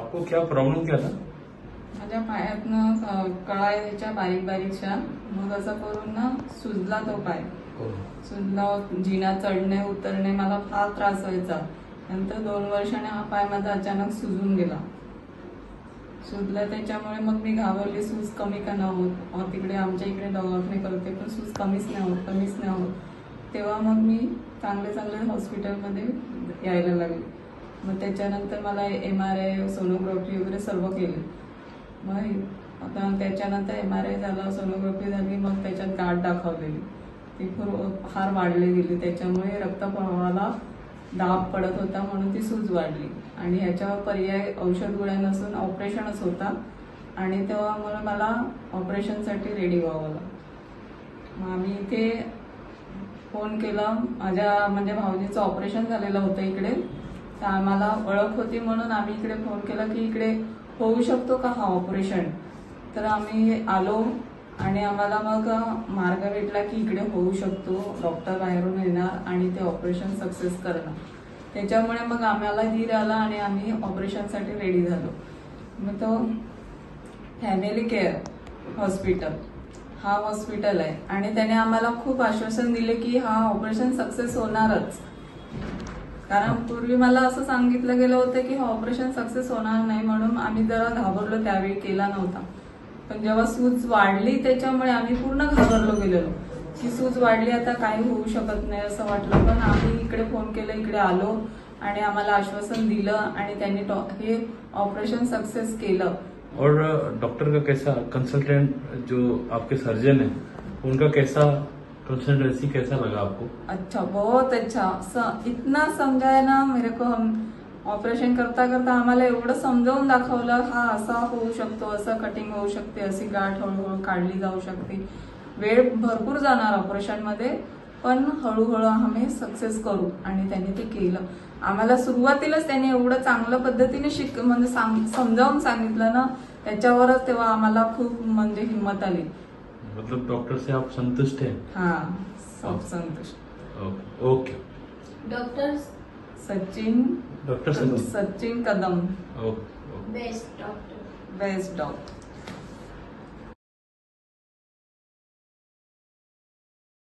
आपको क्या प्रॉब्लम क्या था? माझ्या पायातनं कळा यायच्या बारीक बारीकशा, मग असं करून ना सुजला तो पाय. सुजला, जिना चढणे उतरणे मला फार त्रास व्हायचा. नंतर 2 वर्षाने हा पाय माझा अचानक सुजून गेला. सुजला त्याच्यामुळे मग मी घाबरली, सूज कमी का नाही होत. तिकडे आमच्या इकडे दवाखाने करते पण सूज कमीच नाही होत. तेव्हा मग मी चांगले हॉस्पिटलमध्ये यायला लागले. मग त्याच्यानंतर मला MRI, सोनोग्राफी वगैरे सर्व केले. मग आता त्याच्यानंतर MRI झाला, सोनोग्राफी झाली, मग त्याच्यात गाठ दाखवलेली. ती फार वाढली गेली. त्याच्यामुळे रक्तप्रवाहाला दाब पडत होता, म्हणून ती सूज वाढली. आणि ह्याच्यावर पर्याय औषध गोळ्या नसून ऑपरेशनच होता. आणि तेव्हा मला ऑपरेशनसाठी रेडी व्हावं लागलं. मग आम्ही इथे फोन केला. माझ्या भाऊजीचं ऑपरेशन झालेलं होतं इकडे, तर आम्हाला ओळख होती म्हणून आम्ही इकडे फोन केला की इकडे होऊ शकतो का हा ऑपरेशन. तर आम्ही आलो आणि आम्हाला मग मार्ग भेटला की इकडे होऊ शकतो, डॉक्टर बाहेरून येणार आणि ते ऑपरेशन सक्सेस करणार. त्याच्यामुळे मग आम्हाला धीर आला आणि आम्ही ऑपरेशनसाठी रेडी झालो. मग तो फॅमिली केअर हॉस्पिटल हा हॉस्पिटल आहे आणि त्याने आम्हाला खूप आश्वासन दिले की हा ऑपरेशन सक्सेस होणारच. कारण पूर्वी मला असं सांगितलं गेलं होतं की हा ऑपरेशन सक्सेस होणार नाही, म्हणून आम्ही जरा घाबरलो, त्यावेळी केला नव्हता. पण जेव्हा सूज वाढली त्याच्यामुळे आम्ही पूर्ण घाबरलो गेलेलो की सूज वाढली, आता काही होऊ शकत नाही असं वाटलं. पण आम्ही इकडे फोन केला, इकडे आलो आणि आम्हाला आश्वासन दिलं आणि त्यांनी हे ऑपरेशन सक्सेस केलं. और डॉक्टर का कैसा कंसल्टेंट जो आपके सर्जन है उनका कैसा कंसल्टेंसी कैसा लगा आपको? अच्छा, बहुत अच्छा. इतना समझाया ना मेरे को. हम ऑपरेशन करता आम्हाला एवढं समजावून दाखवलं, हा असा होऊ शकतो, असं कटिंग होऊ शकते, अशी गाठ हळूहळू काढली जाऊ शकते. वेळ भरपूर जाणार ऑपरेशन मध्ये, पण हळूहळू आम्ही सक्सेस करू. आणि त्यांनी ते केलं. आम्हाला सुरुवातीलाच त्यांनी एवढं चांगल्या पद्धतीने समजावून सांगितलं ना, त्याच्यावरच तेव्हा आम्हाला खूप हिंमत आली. मतलब डॉक्टर से आप संतुष्ट हैं? हाँ, सब संतुष्ट. Okay. Doctor Sachin Kadam. Okay. Best doctor.